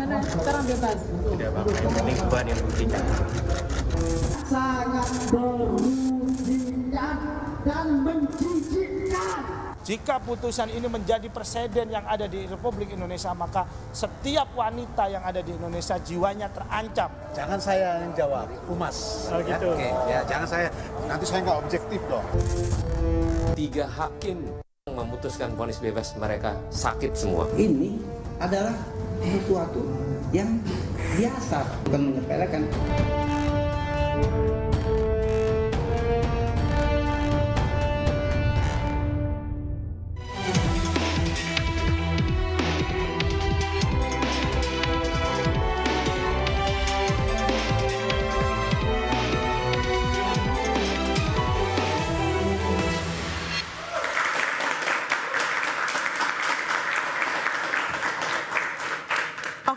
gimana? Sekarang bebas. Tidak apa-apa, yang penting Tuhan yang buktikan. Sangat merugikan dan menjijikkan. Jika putusan ini menjadi presiden yang ada di Republik Indonesia, maka setiap wanita yang ada di Indonesia jiwanya terancam. Jangan saya yang jawab, Humas. Oh gitu. Oke, ya jangan saya, nanti saya nggak objektif dong. 3 hakim memutuskan vonis bebas, mereka sakit semua. Ini adalah sesuatu yang biasa, bukan menyepelekan.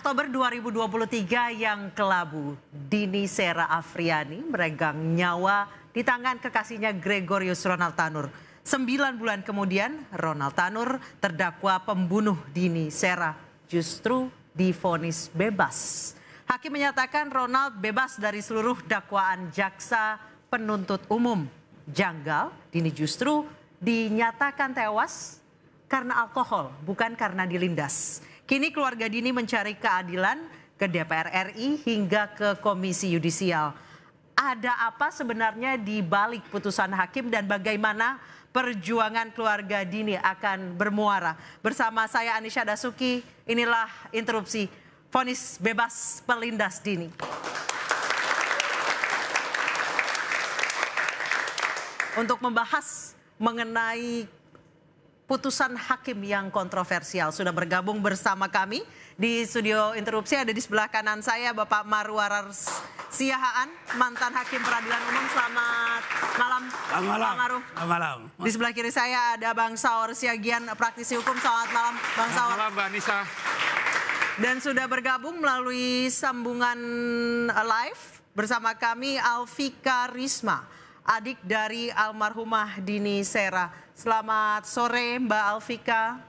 Oktober 2023 yang kelabu, Dini Sera Afriani meregang nyawa di tangan kekasihnya Gregorius Ronald Tanur. 9 bulan kemudian, Ronald Tanur terdakwa pembunuh Dini Sera justru divonis bebas. Hakim menyatakan Ronald bebas dari seluruh dakwaan jaksa penuntut umum. Janggal, Dini justru dinyatakan tewas karena alkohol, bukan karena dilindas. Kini keluarga Dini mencari keadilan ke DPR RI hingga ke Komisi Yudisial. Ada apa sebenarnya di balik putusan hakim dan bagaimana perjuangan keluarga Dini akan bermuara? Bersama saya Anisha Dasuki, inilah interupsi vonis bebas pelindas Dini. Untuk membahas mengenai putusan hakim yang kontroversial, sudah bergabung bersama kami di studio interupsi. Ada di sebelah kanan saya Bapak Marwarar Siahaan, mantan hakim peradilan umum. Selamat malam. Selamat malam. Selamat malam. Di sebelah kiri saya ada Bang Saur Siagian, praktisi hukum. Selamat malam Bang Saur. Selamat malam Mbak Anissa. Dan sudah bergabung melalui sambungan live bersama kami Alfika Risma, adik dari almarhumah Dini Sera. Selamat sore Mbak Alfika.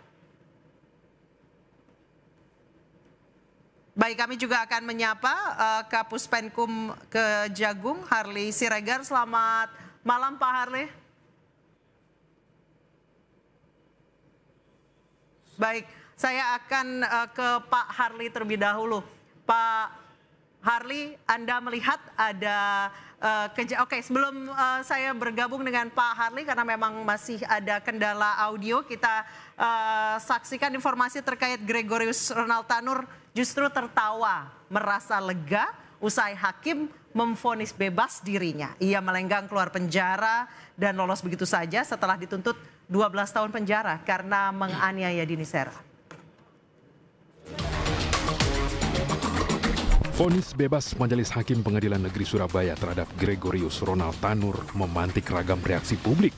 Baik, kami juga akan menyapa Kapus Penkum Kejagung Harley Siregar. Selamat malam Pak Harley. Baik, saya akan ke Pak Harley terlebih dahulu. Pak Harley, Anda melihat ada Oke, sebelum saya bergabung dengan Pak Harley karena memang masih ada kendala audio, kita saksikan informasi terkait Gregorius Ronald Tanur justru tertawa, merasa lega usai hakim memvonis bebas dirinya. Ia melenggang keluar penjara dan lolos begitu saja setelah dituntut 12 tahun penjara karena menganiaya Dini Sera. Vonis bebas Majelis Hakim Pengadilan Negeri Surabaya terhadap Gregorius Ronald Tanur memantik ragam reaksi publik.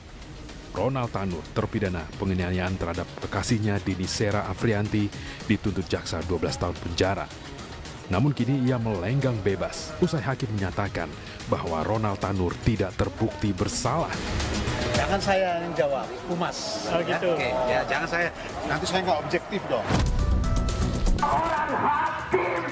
Ronald Tanur, terpidana penganiayaan terhadap kekasihnya Dini Sera Afrianti, dituntut jaksa 12 tahun penjara. Namun kini ia melenggang bebas usai hakim menyatakan bahwa Ronald Tanur tidak terbukti bersalah. Jangan saya yang jawab, Humas. Oh gitu. Oke, ya jangan saya, nanti saya nggak objektif dong. Orang hakim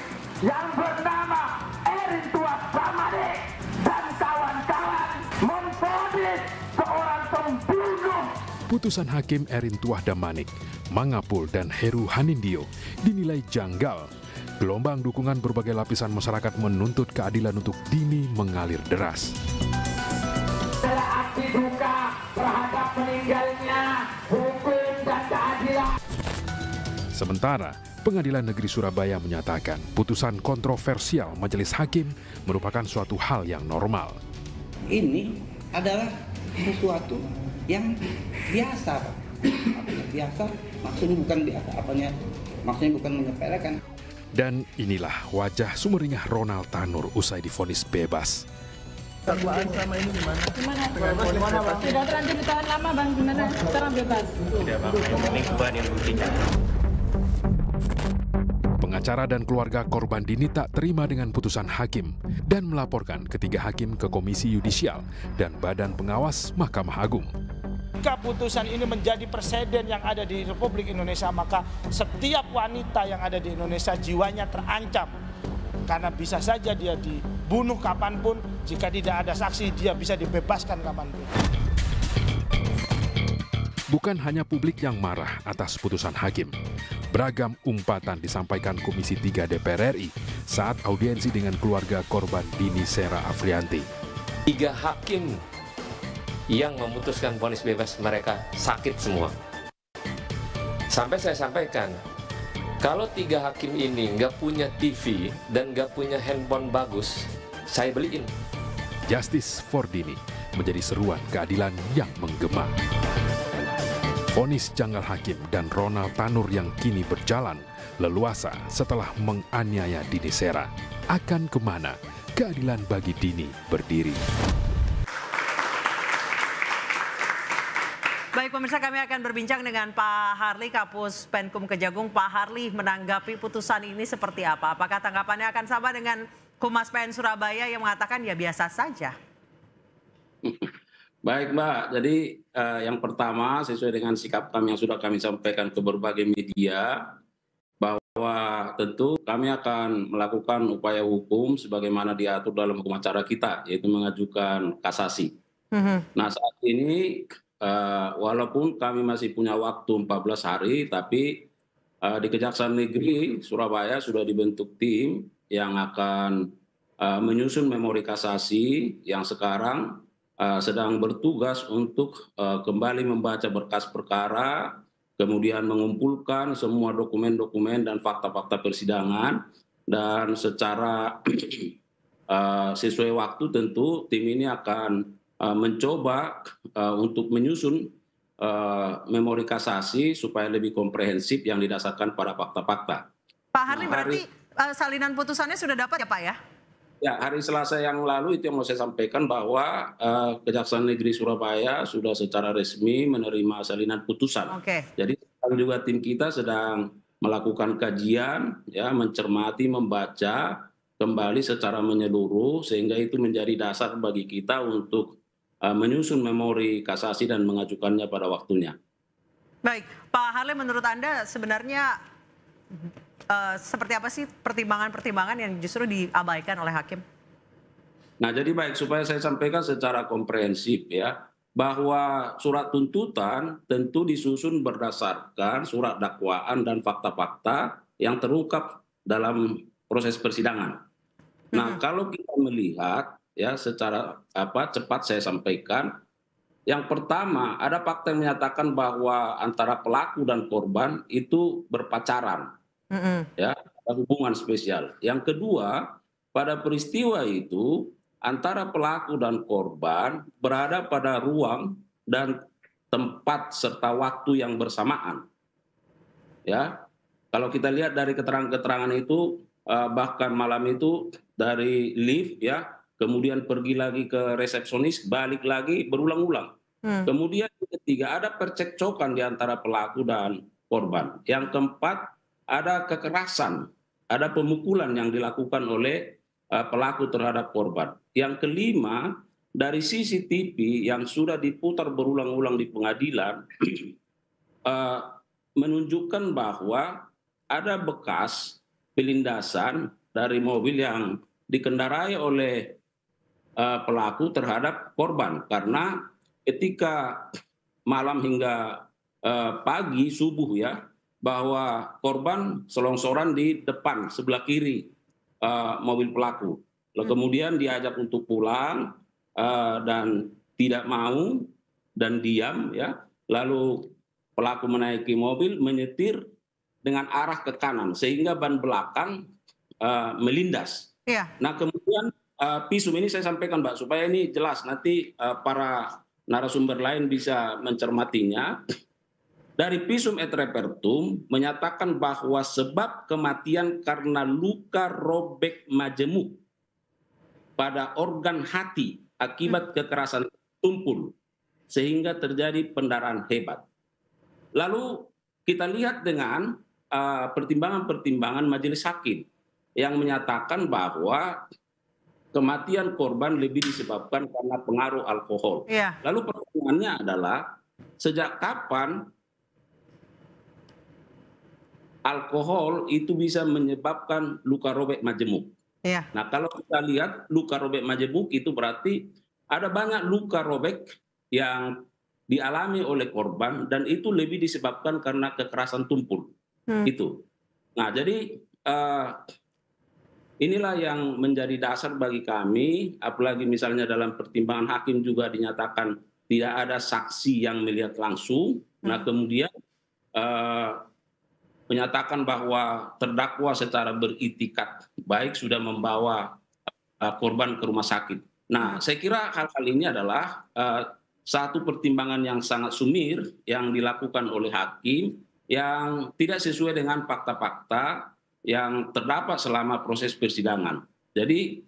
yang bernama Erin Tuas Damanik dan kawan-kawan memvonis seorang pembunuh. Putusan hakim Erin Tuah Damanik, Mangapul dan Heru Hanindio dinilai janggal. Gelombang dukungan berbagai lapisan masyarakat menuntut keadilan untuk Dini mengalir deras. Adalah aksi duka terhadap meninggalnya hukum dan keadilan. Sementara, Pengadilan Negeri Surabaya menyatakan putusan kontroversial Majelis Hakim merupakan suatu hal yang normal. Ini adalah sesuatu yang biasa. Biasa, maksudnya bukan biasa, maksudnya bukan menyepelekan. Dan inilah wajah sumringah Ronald Tanur usai divonis bebas. Dakwaan sama ini gimana? Gimana Bang? Tidak terancam ditahan lama Bang, gimana? Sekarang bebas. Tidak apa-apa, yang penting Tuhan yang buktikan. Pengacara dan keluarga korban Dini tak terima dengan putusan hakim dan melaporkan ketiga hakim ke Komisi Yudisial dan Badan Pengawas Mahkamah Agung. jika putusan ini menjadi presiden yang ada di Republik Indonesia, maka setiap wanita yang ada di Indonesia jiwanya terancam. Karena bisa saja dia dibunuh kapanpun, jika tidak ada saksi dia bisa dibebaskan kapanpun. Bukan hanya publik yang marah atas putusan hakim. Beragam umpatan disampaikan Komisi 3 DPR RI saat audiensi dengan keluarga korban Dini Sera Afrianti. 3 hakim yang memutuskan vonis bebas mereka sakit semua. Sampai saya sampaikan, kalau 3 hakim ini nggak punya TV dan nggak punya handphone bagus, saya beliin. Justice for Dini menjadi seruan keadilan yang menggema. Vonis janggal hakim dan Ronald Tanur yang kini berjalan leluasa setelah menganiaya Dini Sera. Akan kemana keadilan bagi Dini berdiri? Baik pemirsa, kami akan berbincang dengan Pak Harli, Kapus Penkum Kejagung. Pak Harli, menanggapi putusan ini seperti apa? Apakah tanggapannya akan sama dengan Humas PN Surabaya yang mengatakan ya biasa saja? Baik Mbak, jadi yang pertama sesuai dengan sikap kami yang sudah kami sampaikan ke berbagai media, bahwa tentu kami akan melakukan upaya hukum sebagaimana diatur dalam hukum acara kita, yaitu mengajukan kasasi. Nah saat ini walaupun kami masih punya waktu 14 hari, tapi di Kejaksaan Negeri Surabaya sudah dibentuk tim yang akan menyusun memori kasasi yang sekarang sedang bertugas untuk kembali membaca berkas perkara, kemudian mengumpulkan semua dokumen-dokumen dan fakta-fakta persidangan, dan secara sesuai waktu tentu tim ini akan mencoba untuk menyusun memori kasasi supaya lebih komprehensif yang didasarkan pada fakta-fakta. Pak Harli, berarti salinan putusannya sudah dapat ya Pak ya? Ya, hari Selasa yang lalu itu yang mau saya sampaikan bahwa Kejaksaan Negeri Surabaya sudah secara resmi menerima salinan putusan. Jadi juga tim kita sedang melakukan kajian, ya, mencermati, membaca kembali secara menyeluruh sehingga itu menjadi dasar bagi kita untuk menyusun memori kasasi dan mengajukannya pada waktunya. Baik, Pak Harli, menurut Anda sebenarnya seperti apa sih pertimbangan-pertimbangan yang justru diabaikan oleh hakim? Nah, jadi baik, supaya saya sampaikan secara komprehensif ya, bahwa surat tuntutan tentu disusun berdasarkan surat dakwaan dan fakta-fakta yang terungkap dalam proses persidangan. Nah, kalau kita melihat ya secara cepat saya sampaikan, yang pertama ada fakta yang menyatakan bahwa antara pelaku dan korban itu berpacaran. Ya, ada hubungan spesial. Yang kedua, pada peristiwa itu antara pelaku dan korban berada pada ruang dan tempat serta waktu yang bersamaan. Ya, kalau kita lihat dari keterangan-keterangan itu, bahkan malam itu dari lift ya, kemudian pergi lagi ke resepsionis, balik lagi berulang-ulang. Kemudian yang ketiga ada percekcokan di antara pelaku dan korban. Yang keempat ada kekerasan, ada pemukulan yang dilakukan oleh pelaku terhadap korban. Yang kelima, dari CCTV yang sudah diputar berulang-ulang di pengadilan, menunjukkan bahwa ada bekas pelindasan dari mobil yang dikendarai oleh pelaku terhadap korban. Karena ketika malam hingga pagi, subuh ya, bahwa korban selongsoran di depan sebelah kiri mobil pelaku. Lalu kemudian diajak untuk pulang dan tidak mau dan diam ya. Lalu pelaku menaiki mobil, menyetir dengan arah ke kanan sehingga ban belakang melindas. Nah, kemudian visum ini saya sampaikan Mbak supaya ini jelas nanti para narasumber lain bisa mencermatinya. Dari visum et repertum menyatakan bahwa sebab kematian karena luka robek majemuk pada organ hati akibat kekerasan tumpul sehingga terjadi pendarahan hebat. Lalu kita lihat dengan pertimbangan-pertimbangan majelis hakim yang menyatakan bahwa kematian korban lebih disebabkan karena pengaruh alkohol. Lalu pertanyaannya adalah sejak kapan alkohol itu bisa menyebabkan luka robek majemuk. Iya. Nah, kalau kita lihat luka robek majemuk itu berarti ada banyak luka robek yang dialami oleh korban dan itu lebih disebabkan karena kekerasan tumpul. Itu. Nah, jadi inilah yang menjadi dasar bagi kami, apalagi misalnya dalam pertimbangan hakim juga dinyatakan tidak ada saksi yang melihat langsung. Nah, kemudian menyatakan bahwa terdakwa secara beritikat baik sudah membawa korban ke rumah sakit. Nah, saya kira hal-hal ini adalah satu pertimbangan yang sangat sumir yang dilakukan oleh hakim yang tidak sesuai dengan fakta-fakta yang terdapat selama proses persidangan. Jadi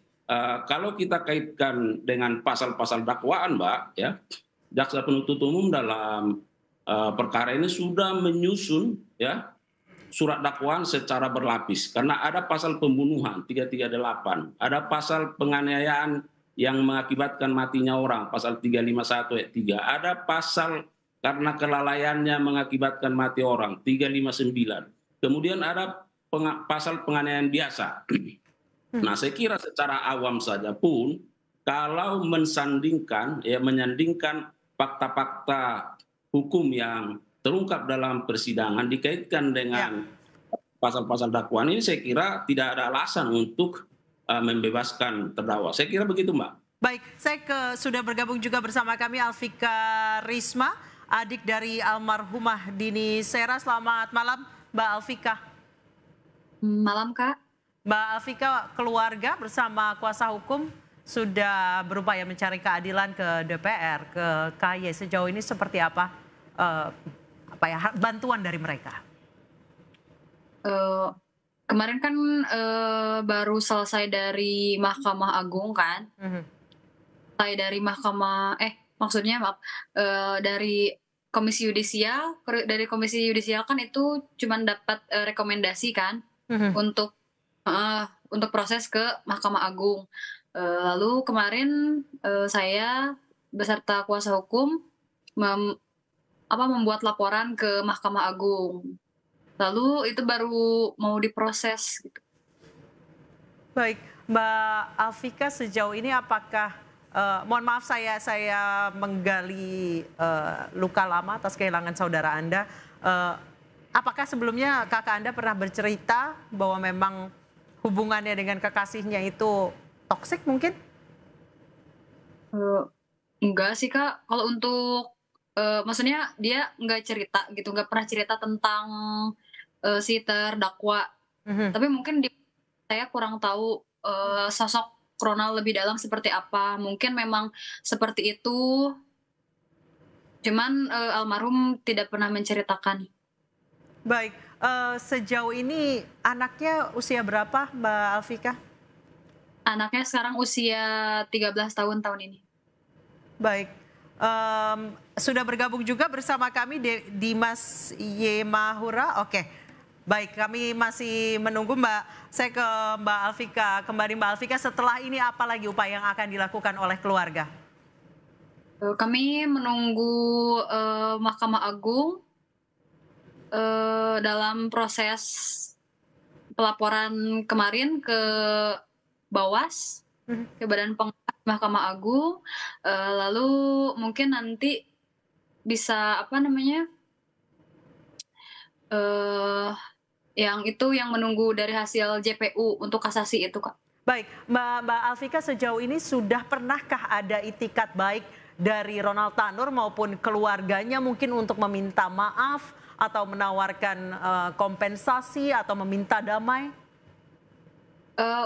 kalau kita kaitkan dengan pasal-pasal dakwaan, Mbak, ya, jaksa penuntut umum dalam perkara ini sudah menyusun ya surat dakwaan secara berlapis karena ada pasal pembunuhan 338, ada pasal penganiayaan yang mengakibatkan matinya orang pasal 351 ayat 3, ada pasal karena kelalaiannya mengakibatkan mati orang 359. Kemudian ada pasal penganiayaan biasa. Nah, saya kira secara awam saja pun kalau menyandingkan fakta-fakta hukum yang terungkap dalam persidangan dikaitkan dengan pasal-pasal dakwaan ini, saya kira tidak ada alasan untuk membebaskan terdakwa. Saya kira begitu, Mbak. Baik, saya sudah bergabung juga bersama kami Alfika Risma, adik dari almarhumah Dini Sera. Selamat malam, Mbak Alfika. Malam, Kak. Mbak Alfika, keluarga bersama kuasa hukum sudah berupaya mencari keadilan ke DPR, ke KY. Sejauh ini seperti apa? Bantuan dari mereka? Kemarin kan baru selesai dari Mahkamah Agung kan, selesai dari dari Komisi Yudisial. Dari Komisi Yudisial kan itu cuma dapat rekomendasi kan untuk proses ke Mahkamah Agung. Lalu kemarin saya beserta kuasa hukum membuat laporan ke Mahkamah Agung. Lalu itu baru mau diproses. Gitu. Baik, Mbak Alfika, sejauh ini apakah, mohon maaf saya menggali luka lama atas kehilangan saudara Anda. Apakah sebelumnya kakak Anda pernah bercerita bahwa memang hubungannya dengan kekasihnya itu toksik mungkin? Enggak sih, Kak. Kalau untuk maksudnya dia nggak cerita gitu, nggak pernah cerita tentang si terdakwa. Tapi mungkin saya kurang tahu sosok Ronald lebih dalam seperti apa. Mungkin memang seperti itu, cuman almarhum tidak pernah menceritakan. Baik, sejauh ini anaknya usia berapa, Mbak Alfika? Anaknya sekarang usia 13 tahun ini. Baik. Sudah bergabung juga bersama kami Dimas Yemahura. Oke, baik, kami masih menunggu Mbak. Saya ke Mbak Alfika kembali. Mbak Alfika, setelah ini apa lagi upaya yang akan dilakukan oleh keluarga? Kami menunggu Mahkamah Agung dalam proses pelaporan kemarin ke Bawas, ke Badan Pengawas Mahkamah Agung, lalu mungkin nanti bisa yang menunggu dari hasil JPU untuk kasasi itu, Kak. Baik, Mbak Alfika, sejauh ini sudah pernahkah ada itikat baik dari Ronald Tanur maupun keluarganya mungkin untuk meminta maaf atau menawarkan kompensasi atau meminta damai?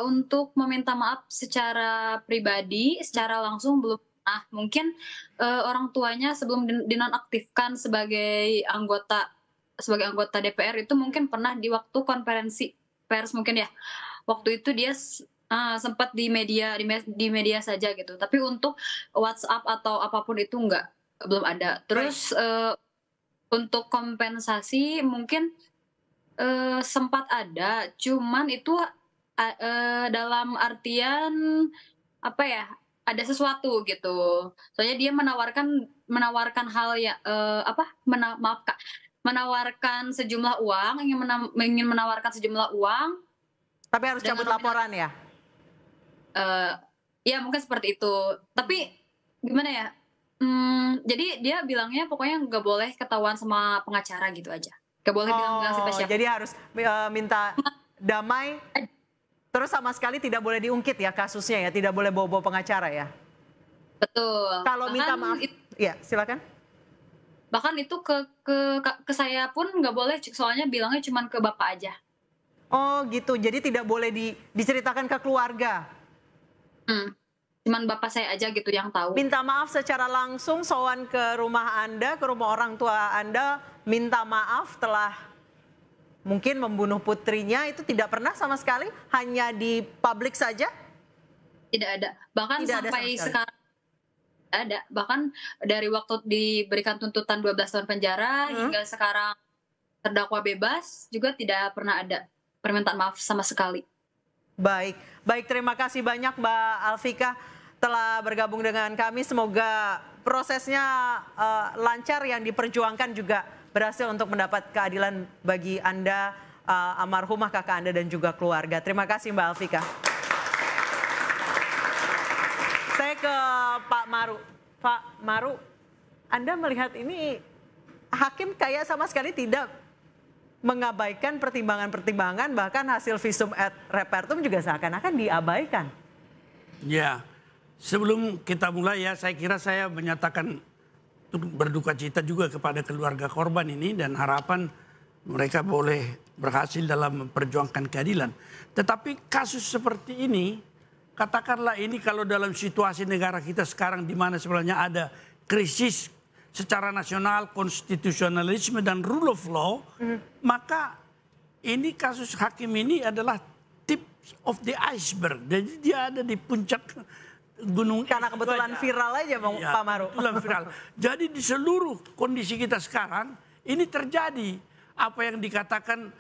Untuk meminta maaf secara pribadi, secara langsung belum pernah. Mungkin orang tuanya sebelum dinonaktifkan sebagai anggota DPR itu mungkin pernah di waktu konferensi pers mungkin ya. Waktu itu dia sempat di media saja gitu. Tapi untuk WhatsApp atau apapun itu belum ada. Terus untuk kompensasi mungkin sempat ada, cuman itu dalam artian ada sesuatu gitu. Soalnya dia menawarkan menawarkan hal ya maaf Kak, menawarkan sejumlah uang, ingin menawarkan sejumlah uang. Tapi harus cabut laporan ya? Ya mungkin seperti itu. Tapi gimana ya? Jadi dia bilangnya pokoknya nggak boleh ketahuan sama pengacara gitu aja. Nggak boleh bilang siapa-siapa. Jadi harus minta damai. Terus sama sekali tidak boleh diungkit ya kasusnya ya, tidak boleh bawa-bawa pengacara ya. Betul. Kalau minta maaf, ya silakan. Bahkan itu ke saya pun nggak boleh, soalnya bilangnya cuma ke bapak aja. Oh gitu, jadi tidak boleh diceritakan ke keluarga. Cuman bapak saya aja gitu yang tahu. Minta maaf secara langsung, sowan ke rumah Anda, ke rumah orang tua Anda, minta maaf telah mungkin membunuh putrinya, itu tidak pernah sama sekali, hanya di publik saja? Tidak ada, bahkan tidak sampai sekarang ada, bahkan dari waktu diberikan tuntutan 12 tahun penjara hingga sekarang terdakwa bebas juga tidak pernah ada permintaan maaf sama sekali. Baik, terima kasih banyak Mbak Alfika telah bergabung dengan kami. Semoga prosesnya lancar, yang diperjuangkan juga berhasil untuk mendapat keadilan bagi Anda, almarhumah kakak Anda dan juga keluarga. Terima kasih Mbak Alfika. Saya ke Pak Maru. Pak Maru, Anda melihat ini hakim kayak sama sekali tidak mengabaikan pertimbangan-pertimbangan, bahkan hasil visum et repertum juga seakan-akan diabaikan. Ya, sebelum kita mulai ya, saya kira saya menyatakan berduka cita juga kepada keluarga korban ini dan harapan mereka boleh berhasil dalam memperjuangkan keadilan. Tetapi kasus seperti ini, katakanlah ini kalau dalam situasi negara kita sekarang di mana sebenarnya ada krisis secara nasional, konstitusionalisme dan rule of law, maka ini kasus hakim ini adalah tip of the iceberg. Jadi dia ada di puncak gunung. Karena kebetulan viral aja ya, Pak Maru. Kebetulan viral. Jadi di seluruh kondisi kita sekarang ini terjadi apa yang dikatakan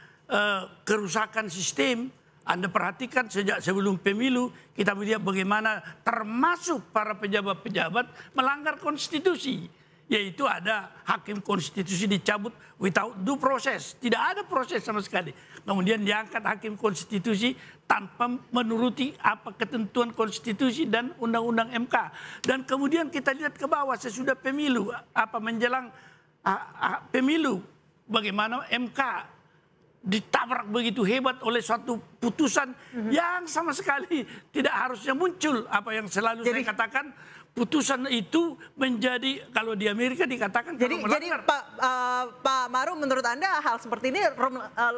kerusakan sistem. Anda perhatikan sejak sebelum pemilu kita melihat bagaimana termasuk para pejabat-pejabat melanggar konstitusi. Yaitu ada hakim konstitusi dicabut without due process. Tidak ada proses sama sekali. Kemudian diangkat hakim konstitusi tanpa menuruti apa ketentuan konstitusi dan undang-undang MK. Dan kemudian kita lihat ke bawah sesudah pemilu, menjelang pemilu, bagaimana MK ditabrak begitu hebat oleh suatu putusan yang sama sekali tidak harusnya muncul. Apa yang selalu saya katakan, putusan itu menjadi, kalau di Amerika dikatakan jadi Pak Maru, menurut Anda hal seperti ini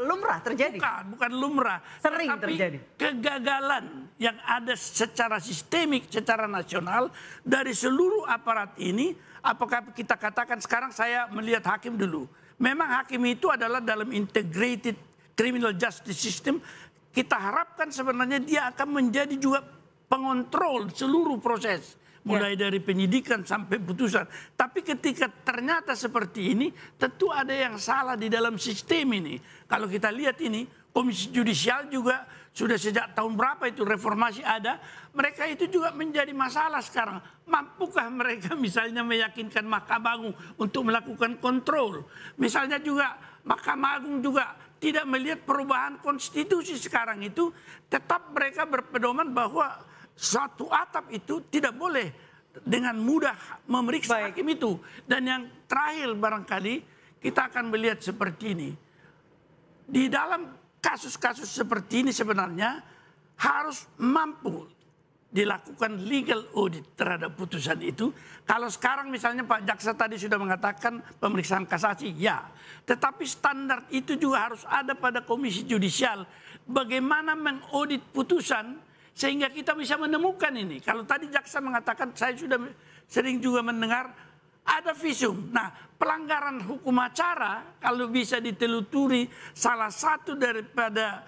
lumrah terjadi? Bukan lumrah. Sering terjadi. Kegagalan yang ada secara sistemik, secara nasional dari seluruh aparat ini, apakah kita katakan sekarang saya melihat hakim dulu. Memang hakim itu adalah dalam integrated criminal justice system, kita harapkan sebenarnya dia akan menjadi juga pengontrol seluruh proses. Mulai dari penyidikan sampai putusan. Tapi ketika ternyata seperti ini, tentu ada yang salah di dalam sistem ini. Kalau kita lihat ini, Komisi Judisial juga sudah sejak tahun berapa itu reformasi ada, mereka itu juga menjadi masalah sekarang. Mampukah mereka misalnya meyakinkan Mahkamah Agung untuk melakukan kontrol? Misalnya juga Mahkamah Agung juga tidak melihat perubahan konstitusi sekarang itu, tetap mereka berpedoman bahwa satu atap itu tidak boleh dengan mudah memeriksa hakim itu. Dan yang terakhir barangkali kita akan melihat seperti ini. Di dalam kasus-kasus seperti ini sebenarnya harus mampu dilakukan legal audit terhadap putusan itu. Kalau sekarang misalnya Pak Jaksa tadi sudah mengatakan pemeriksaan kasasi, ya. Tetapi standar itu juga harus ada pada Komisi Judisial. Bagaimana mengaudit putusan sehingga kita bisa menemukan ini. Kalau tadi Jaksa mengatakan, saya sudah sering juga mendengar ada visum. Nah, pelanggaran hukum acara kalau bisa ditelusuri salah satu daripada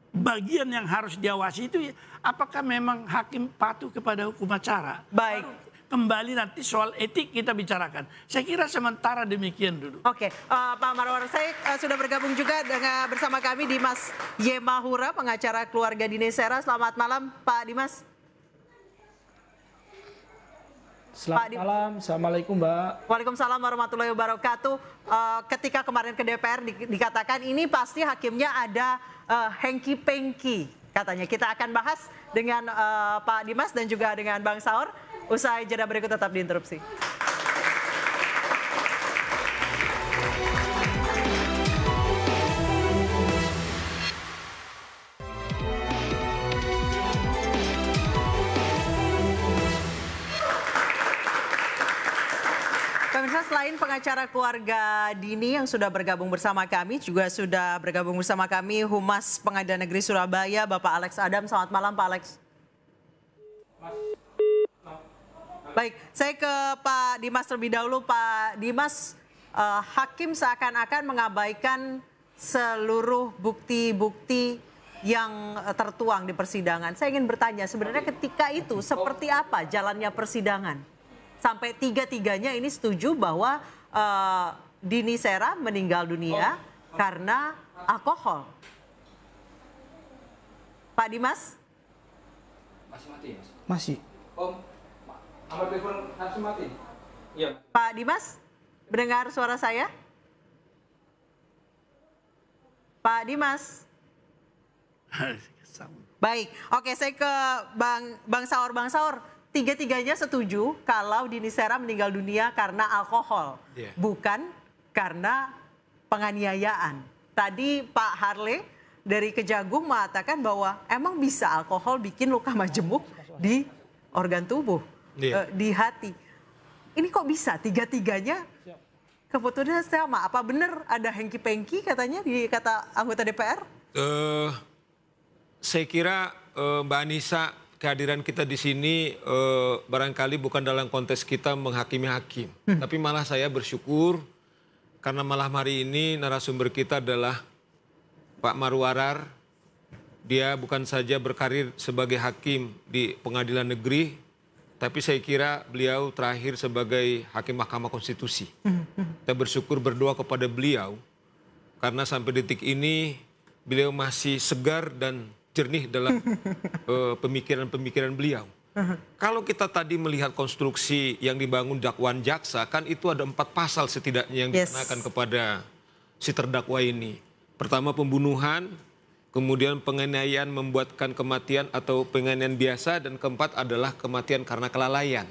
bagian yang harus diawasi itu, apakah memang hakim patuh kepada hukum acara? Baik. Kembali nanti soal etik kita bicarakan. Saya kira sementara demikian dulu. Oke, Pak Marwar, saya sudah bergabung juga bersama kami Dimas Yemahura, pengacara keluarga Dini Sera. Selamat malam Pak Dimas. Selamat malam, Assalamualaikum Mbak. Waalaikumsalam warahmatullahi wabarakatuh. Ketika kemarin ke DPR dikatakan ini pasti hakimnya ada hengki-pengki katanya. Kita akan bahas dengan Pak Dimas dan juga dengan Bang Saur. Usai jeda berikut tetap diinterupsi. Pemirsa, selain pengacara keluarga Dini yang sudah bergabung bersama kami, juga sudah bergabung bersama kami Humas Pengadilan Negeri Surabaya, Bapak Alex Adam. Selamat malam, Pak Alex. Baik, saya ke Pak Dimas terlebih dahulu. Pak Dimas, hakim seakan-akan mengabaikan seluruh bukti-bukti yang tertuang di persidangan. Saya ingin bertanya, sebenarnya ketika itu seperti apa jalannya persidangan? Sampai tiga-tiganya ini setuju bahwa Dini Sera meninggal dunia karena alkohol. Pak Dimas? Masih mati ya, Mas? Masih. Nomor telepon harus mati? Iya. Pak Dimas, mendengar suara saya? Pak Dimas? Baik, oke, saya ke Bang Saur. Bang Saur, tiga-tiganya setuju kalau Dini Sera meninggal dunia karena alkohol, bukan karena penganiayaan. Tadi Pak Harle dari Kejagung mengatakan bahwa emang bisa alkohol bikin luka majemuk di organ tubuh, di hati. Ini kok bisa tiga-tiganya keputusannya sama? Apa benar ada hengki-pengki katanya kata anggota DPR? Saya kira Mbak Anissa, kehadiran kita di sini barangkali bukan dalam konteks kita menghakimi hakim. Tapi malah saya bersyukur karena malam hari ini narasumber kita adalah Pak Marwarar. Dia bukan saja berkarir sebagai hakim di pengadilan negeri, tapi saya kira beliau terakhir sebagai hakim Mahkamah Konstitusi. Kita bersyukur berdoa kepada beliau karena sampai detik ini beliau masih segar dan jernih dalam pemikiran-pemikiran beliau. Kalau kita tadi melihat konstruksi yang dibangun dakwaan jaksa, kan itu ada 4 pasal setidaknya yang dikenakan kepada si terdakwa ini. Pertama pembunuhan, kemudian penganiayaan membuatkan kematian atau penganiayaan biasa, dan keempat adalah kematian karena kelalaian.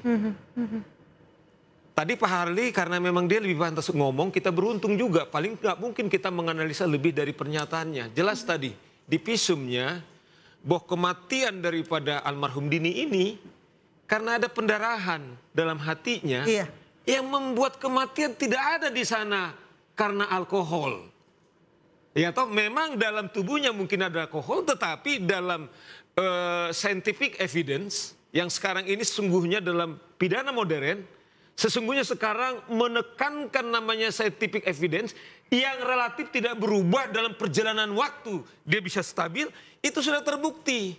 Tadi Pak Harli karena memang dia lebih pantas ngomong, kita beruntung juga. Paling nggak mungkin kita menganalisa lebih dari pernyataannya. Jelas tadi di visumnya bahwa kematian daripada almarhum Dini ini karena ada pendarahan dalam hatinya yang membuat kematian tidak ada di sana karena alkohol. Ya toh memang dalam tubuhnya mungkin ada alkohol, tetapi dalam scientific evidence yang sekarang ini sesungguhnya dalam pidana modern, sesungguhnya sekarang menekankan namanya scientific evidence yang relatif tidak berubah dalam perjalanan waktu. Dia bisa stabil, itu sudah terbukti.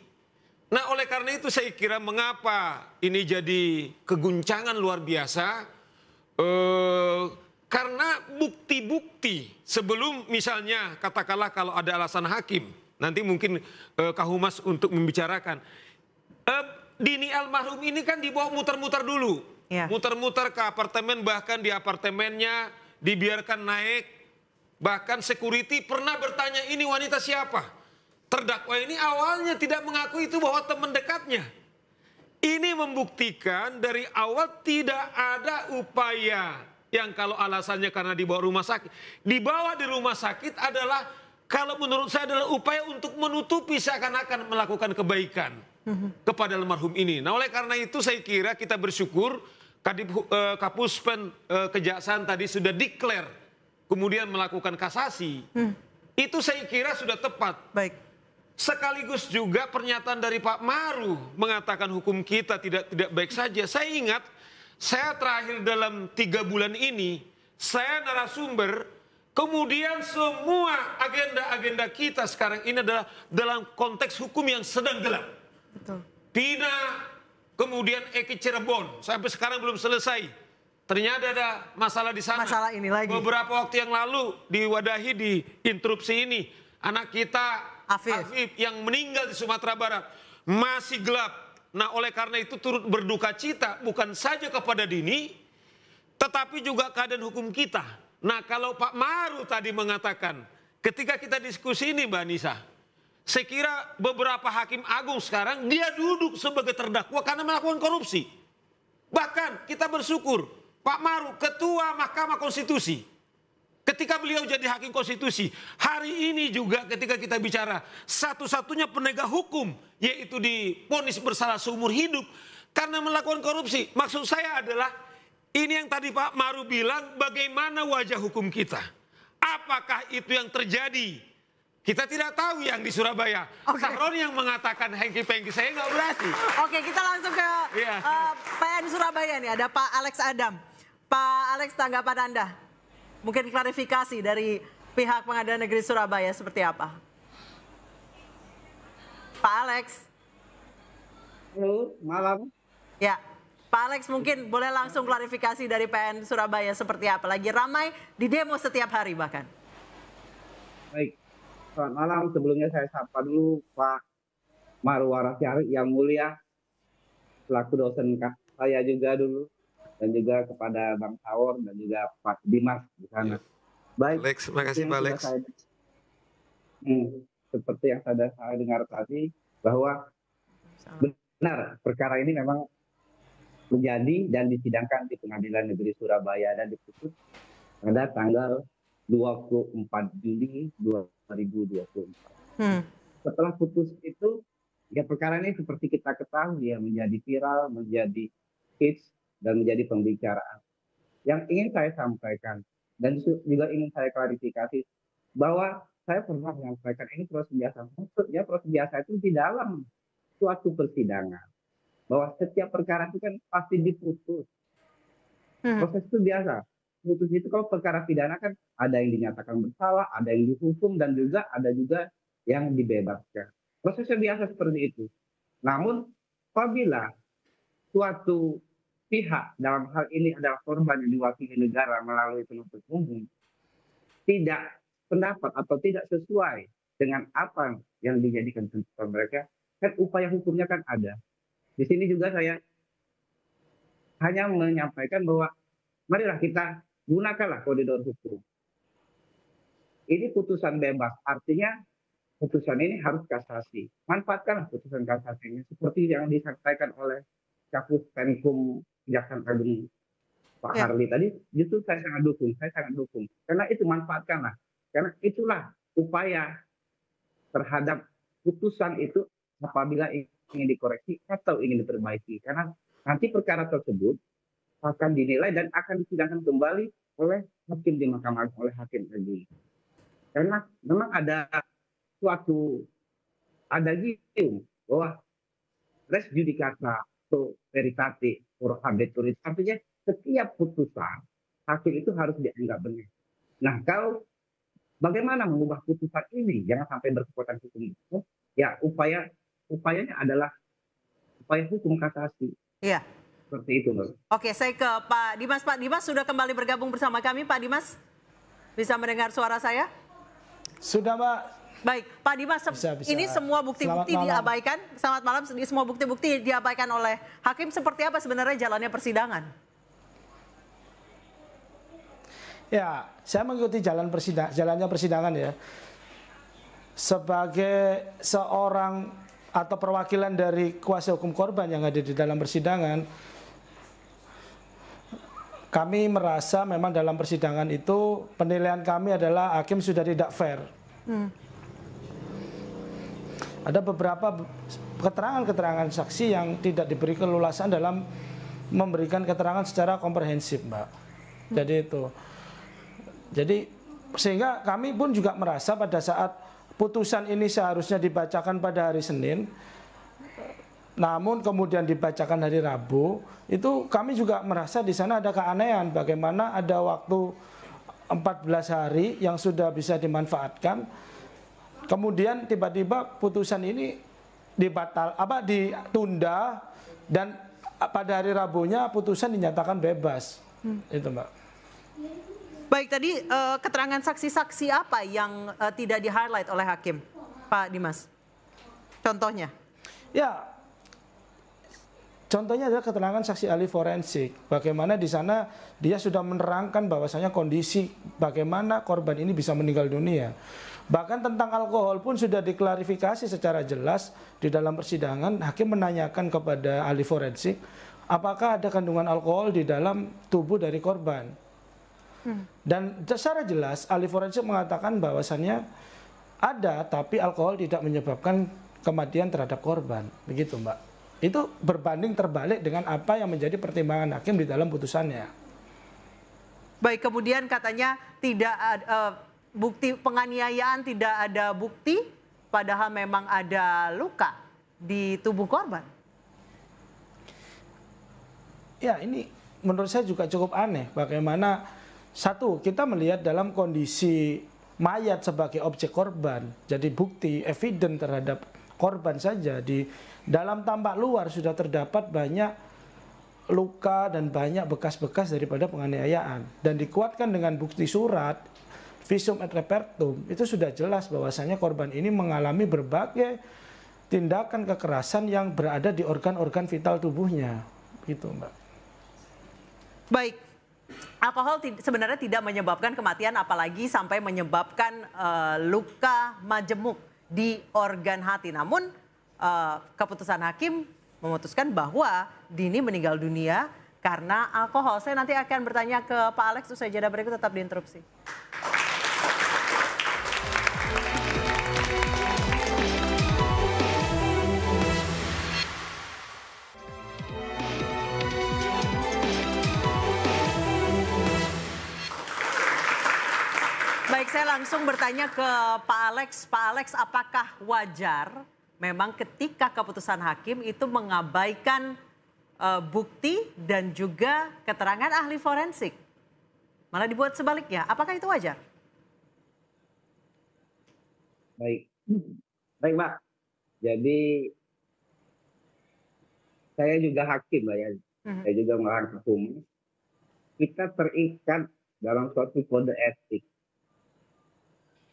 Nah oleh karena itu saya kira mengapa ini jadi keguncangan luar biasa. Karena bukti-bukti sebelum misalnya katakanlah kalau ada alasan hakim. Nanti mungkin Kak Humas untuk membicarakan. Dini almarhum ini kan dibawa muter-muter dulu. Muter-muter ke apartemen, bahkan di apartemennya dibiarkan naik. Bahkan security pernah bertanya, ini wanita siapa? Terdakwa ini awalnya tidak mengaku itu bahwa teman dekatnya. Ini membuktikan dari awal tidak ada upaya yang kalau alasannya karena dibawa rumah sakit. Dibawa di rumah sakit adalah kalau menurut saya adalah upaya untuk menutupi seakan-akan melakukan kebaikan kepada almarhum ini. Nah oleh karena itu saya kira kita bersyukur Kapuspen Kejaksaan tadi sudah declare kemudian melakukan kasasi. Itu saya kira sudah tepat. Baik. Sekaligus juga pernyataan dari Pak Maru mengatakan hukum kita tidak baik saja. Saya ingat saya terakhir dalam 3 bulan ini saya narasumber, kemudian semua agenda-agenda kita sekarang ini adalah dalam konteks hukum yang sedang gelap. Pina, kemudian Eki Cirebon sampai sekarang belum selesai. Ternyata ada masalah di sana. Masalah ini lagi. Beberapa waktu yang lalu diwadahi di interupsi ini anak kita Afif yang meninggal di Sumatera Barat. Masih gelap. Nah, oleh karena itu turut berduka cita bukan saja kepada Dini, tetapi juga keadaan hukum kita. Nah, kalau Pak Maru tadi mengatakan, ketika kita diskusi ini Mbak Nisa, saya kira beberapa hakim agung sekarang dia duduk sebagai terdakwa karena melakukan korupsi. Bahkan kita bersyukur Pak Maru, Ketua Mahkamah Konstitusi, ketika beliau jadi hakim konstitusi, hari ini juga ketika kita bicara satu-satunya penegak hukum yaitu divonis bersalah seumur hidup karena melakukan korupsi. Maksud saya adalah ini yang tadi Pak Maru bilang, bagaimana wajah hukum kita. Apakah itu yang terjadi? Kita tidak tahu yang di Surabaya. Sahroni yang mengatakan hengki-pengki, saya nggak berarti. Oke, kita langsung ke PN Surabaya nih. Ada Pak Alex Adam. Pak Alex, tanggapan Anda? Mungkin klarifikasi dari pihak Pengadilan Negeri Surabaya seperti apa? Pak Alex. Halo, malam. Ya, Pak Alex mungkin boleh langsung klarifikasi dari PN Surabaya seperti apa? Lagi ramai di demo setiap hari bahkan. Baik, selamat malam. Sebelumnya saya sapa dulu Pak Marwara Syari yang mulia, selaku dosen saya juga dulu, dan juga kepada Bang Tawor dan juga Pak Dimas di sana. Baik, Alex, terima kasih Pak Alex. Seperti yang saya dengar tadi, bahwa benar perkara ini memang menjadi dan disidangkan di Pengadilan Negeri Surabaya dan diputus pada tanggal 24 Juli 2024. Setelah putus itu, ya perkara ini seperti kita ketahui ya menjadi viral, menjadi hits, dan menjadi pembicaraan. Yang ingin saya sampaikan dan juga ingin saya klarifikasi bahwa saya pernah menyampaikan ini proses biasa. Maksudnya proses biasa itu di dalam suatu persidangan. Bahwa setiap perkara itu kan pasti diputus. Proses itu biasa. Putus itu kalau perkara pidana kan ada yang dinyatakan bersalah, ada yang dihukum, dan juga ada juga yang dibebaskan. Prosesnya biasa seperti itu. Namun apabila suatu pihak, dalam hal ini adalah korban yang diwakili negara melalui penuntut umum, tidak pendapat atau tidak sesuai dengan apa yang dijadikan tuntutan mereka, kan upaya hukumnya kan ada. Di sini juga saya hanya menyampaikan bahwa marilah kita gunakanlah koridor hukum. Ini putusan bebas, artinya putusan ini harus kasasi. Manfaatkanlah putusan kasasinya seperti yang disampaikan oleh Kapus Penkum Kejaksaan Agung Pak Harli tadi. Justru saya sangat dukung, karena itu manfaatkanlah, karena itulah upaya terhadap putusan itu apabila ingin dikoreksi atau ingin diperbaiki, karena nanti perkara tersebut akan dinilai dan akan disidangkan kembali oleh hakim di Mahkamah Agung, oleh hakim lagi. Karena memang ada suatu gium bahwa res judicata atau veritate pro habetur, artinya setiap putusan hakim itu harus dianggap benar. Nah, kalau bagaimana mengubah putusan ini jangan sampai berkekuatan hukum itu, ya upayanya adalah upaya hukum kasasi. Iya. Seperti itu, Mbak. Oke, saya ke Pak Dimas. Pak Dimas sudah kembali bergabung bersama kami. Pak Dimas, bisa mendengar suara saya? Sudah, Mbak. Baik, Pak Dimas, ini semua bukti-bukti diabaikan. Selamat malam. Semua bukti-bukti diabaikan oleh hakim. Seperti apa sebenarnya jalannya persidangan? Ya, saya mengikuti jalannya persidangan ya. Sebagai seorang atau perwakilan dari kuasa hukum korban yang ada di dalam persidangan, kami merasa memang dalam persidangan itu penilaian kami adalah hakim sudah tidak fair. Ada beberapa keterangan-keterangan saksi yang tidak diberi keleluasan dalam memberikan keterangan secara komprehensif, Mbak. Jadi itu. Jadi sehingga kami pun juga merasa pada saat putusan ini seharusnya dibacakan pada hari Senin, namun kemudian dibacakan hari Rabu, itu kami juga merasa di sana ada keanehan bagaimana ada waktu 14 hari yang sudah bisa dimanfaatkan, kemudian tiba-tiba putusan ini ditunda dan pada hari Rabunya putusan dinyatakan bebas. Itu, Mbak. Baik, tadi keterangan saksi-saksi apa yang tidak di-highlight oleh hakim, Pak Dimas? Contohnya? Ya, Contohnya adalah keterangan saksi ahli forensik. Bagaimana di sana dia sudah menerangkan bahwasanya kondisi bagaimana korban ini bisa meninggal dunia. Bahkan tentang alkohol pun sudah diklarifikasi secara jelas di dalam persidangan. Hakim menanyakan kepada ahli forensik, apakah ada kandungan alkohol di dalam tubuh dari korban. Dan secara jelas ahli forensik mengatakan bahwasannya ada, tapi alkohol tidak menyebabkan kematian terhadap korban. Begitu, Mbak. Itu berbanding terbalik dengan apa yang menjadi pertimbangan hakim di dalam putusannya. Baik, kemudian katanya tidak ada bukti penganiayaan, tidak ada bukti, padahal memang ada luka di tubuh korban. Ya, ini menurut saya juga cukup aneh. Bagaimana satu, kita melihat dalam kondisi mayat sebagai objek korban, jadi bukti, evidence terhadap korban saja di dalam tampak luar sudah terdapat banyak luka dan banyak bekas-bekas daripada penganiayaan, dan dikuatkan dengan bukti surat visum et repertum. Itu sudah jelas bahwasanya korban ini mengalami berbagai tindakan kekerasan yang berada di organ-organ vital tubuhnya, gitu, Mbak. Baik, alkohol sebenarnya tidak menyebabkan kematian, apalagi sampai menyebabkan luka majemuk di organ hati. Namun keputusan hakim memutuskan bahwa Dini meninggal dunia karena alkohol. Saya nanti akan bertanya ke Pak Alex usai jeda berikut, tetap diinterupsi. Baik, saya langsung bertanya ke Pak Alex. Pak Alex, apakah wajar memang ketika keputusan hakim itu mengabaikan bukti dan juga keterangan ahli forensik? Malah dibuat sebaliknya. Apakah itu wajar? Baik, baik Mbak. Jadi saya juga hakim lah ya. Saya juga melakukan hukum. Kita terikat dalam suatu kode etik.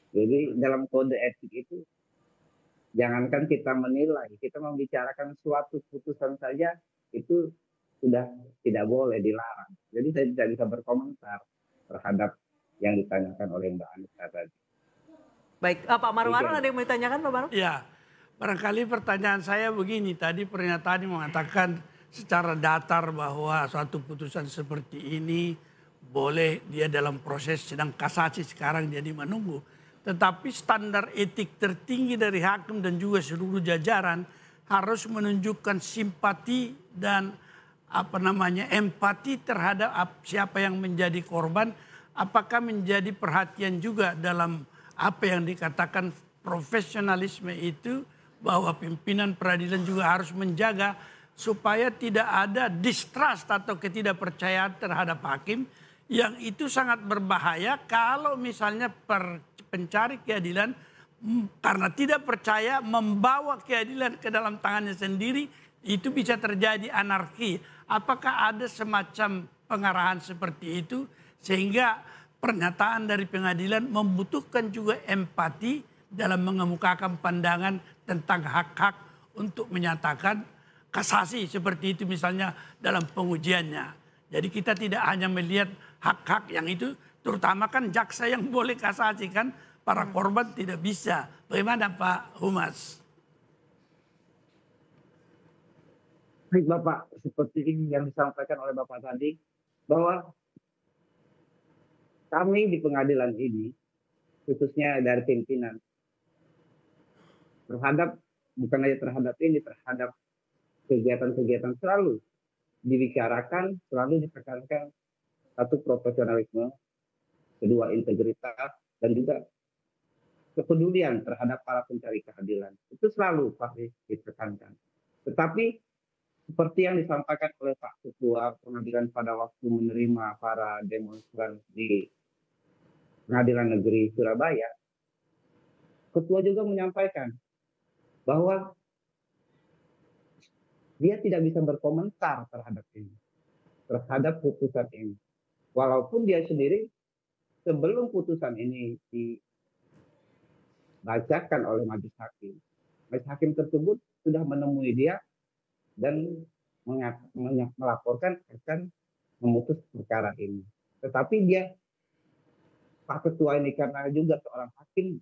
Jadi dalam kode etik itu, jangankan kita menilai, kita membicarakan suatu putusan saja itu sudah tidak boleh, dilarang. Jadi saya tidak bisa berkomentar terhadap yang ditanyakan oleh Mbak Anissa tadi. Baik, Pak Marwarar ada yang mau ditanyakan, Pak Marwarar? Ya, barangkali pertanyaan saya begini, tadi pernyataan mengatakan secara datar bahwa suatu putusan seperti ini boleh dia dalam proses sedang kasasi sekarang jadi menunggu. Tetapi standar etik tertinggi dari hakim dan juga seluruh jajaran harus menunjukkan simpati dan empati terhadap siapa yang menjadi korban. Apakah menjadi perhatian juga dalam apa yang dikatakan profesionalisme itu, bahwa pimpinan peradilan juga harus menjaga supaya tidak ada distrust atau ketidakpercayaan terhadap hakim, yang itu sangat berbahaya kalau misalnya pencari keadilan karena tidak percaya membawa keadilan ke dalam tangannya sendiri, itu bisa terjadi anarki. Apakah ada semacam pengarahan seperti itu sehingga pernyataan dari pengadilan membutuhkan juga empati dalam mengemukakan pandangan tentang hak-hak untuk menyatakan kasasi seperti itu misalnya dalam pengujiannya. Jadi kita tidak hanya melihat hak-hak yang itu, terutama kan jaksa yang boleh kasasi kan, para korban tidak bisa. Bagaimana Pak Humas? Baik Bapak, seperti ini yang disampaikan oleh Bapak tadi, bahwa kami di pengadilan ini, khususnya dari pimpinan, bukan hanya terhadap ini, terhadap kegiatan-kegiatan selalu dibicarakan, selalu ditekankan satu profesionalisme, kedua integritas, dan juga kepedulian terhadap para pencari keadilan. Itu selalu pasti ditekankan. Tetapi seperti yang disampaikan oleh Pak Ketua Pengadilan pada waktu menerima para demonstran di Pengadilan Negeri Surabaya, Ketua juga menyampaikan bahwa dia tidak bisa berkomentar terhadap ini, terhadap putusan ini. Walaupun dia sendiri sebelum putusan ini dibacakan oleh majelis hakim tersebut sudah menemui dia dan melaporkan akan memutus perkara ini. Tetapi dia, Pak Ketua ini karena juga seorang hakim,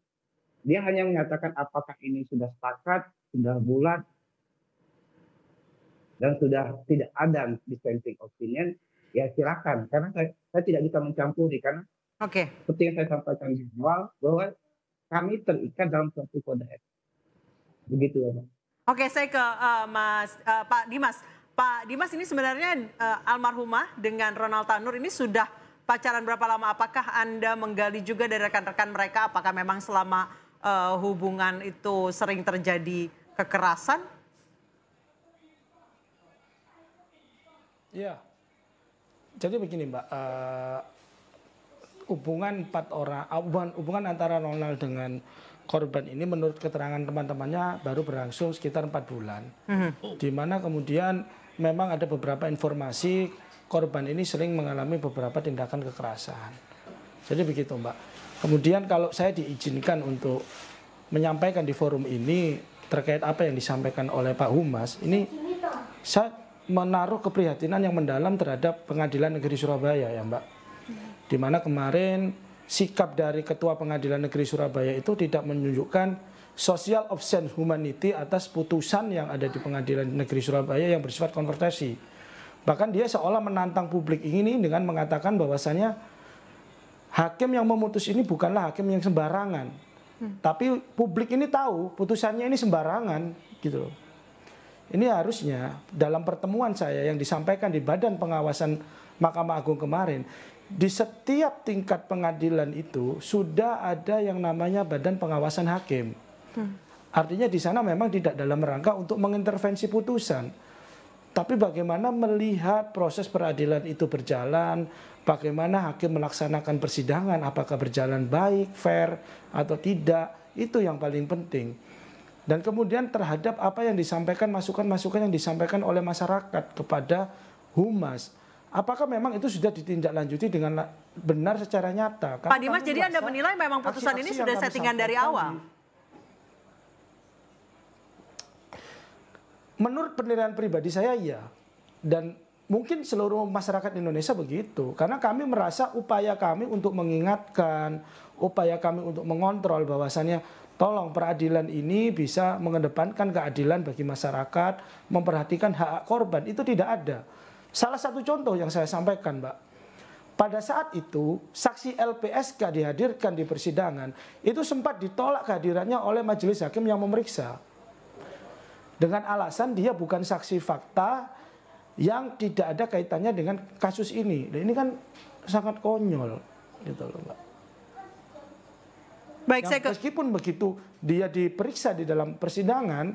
dia hanya menyatakan apakah ini sudah sepakat, sudah bulat, dan sudah tidak ada dissenting opinion, ya silakan. Karena saya tidak bisa mencampuri, karena seperti yang saya sampaikan di awal, bahwa kami terikat dalam suatu kode etik. Begitu ya, Pak. Oke, saya ke Pak Dimas. Pak Dimas, ini sebenarnya almarhumah dengan Ronald Tanur ini sudah pacaran berapa lama? Apakah Anda menggali juga dari rekan-rekan mereka? Apakah memang selama hubungan itu sering terjadi kekerasan? Ya, jadi begini Mbak, hubungan antara Ronald dengan korban ini menurut keterangan teman-temannya baru berlangsung sekitar 4 bulan. Di mana kemudian memang ada beberapa informasi korban ini sering mengalami beberapa tindakan kekerasan. Jadi begitu Mbak. Kemudian kalau saya diizinkan untuk menyampaikan di forum ini terkait apa yang disampaikan oleh Pak Humas, ini saya menaruh keprihatinan yang mendalam terhadap Pengadilan Negeri Surabaya ya Mbak. Di mana kemarin sikap dari Ketua Pengadilan Negeri Surabaya itu tidak menunjukkan social of sense humanity atas putusan yang ada di Pengadilan Negeri Surabaya yang bersifat kontroversi. Bahkan dia seolah menantang publik ini dengan mengatakan bahwasannya hakim yang memutus ini bukanlah hakim yang sembarangan. Tapi publik ini tahu putusannya ini sembarangan gitu loh. Ini harusnya dalam pertemuan saya yang disampaikan di Badan Pengawasan Mahkamah Agung kemarin, di setiap tingkat pengadilan itu sudah ada yang namanya Badan Pengawasan Hakim. Artinya di sana memang tidak dalam rangka untuk mengintervensi putusan. Tapi bagaimana melihat proses peradilan itu berjalan, bagaimana hakim melaksanakan persidangan, apakah berjalan baik, fair, atau tidak, itu yang paling penting. Dan kemudian terhadap apa yang disampaikan, masukan-masukan yang disampaikan oleh masyarakat kepada Humas, apakah memang itu sudah ditindaklanjuti dengan benar secara nyata? Pak Dimas, jadi Anda menilai memang putusan ini sudah settingan dari awal? Menurut penilaian pribadi saya iya. Dan mungkin seluruh masyarakat Indonesia begitu. Karena kami merasa upaya kami untuk mengingatkan, upaya kami untuk mengontrol bahwasannya tolong peradilan ini bisa mengedepankan keadilan bagi masyarakat, memperhatikan hak korban, itu tidak ada. Salah satu contoh yang saya sampaikan, Mbak, pada saat itu saksi LPSK dihadirkan di persidangan, itu sempat ditolak kehadirannya oleh majelis hakim yang memeriksa. Dengan alasan dia bukan saksi fakta yang tidak ada kaitannya dengan kasus ini. Dan ini kan sangat konyol, gitu loh, Mbak. Baik, meskipun begitu dia diperiksa di dalam persidangan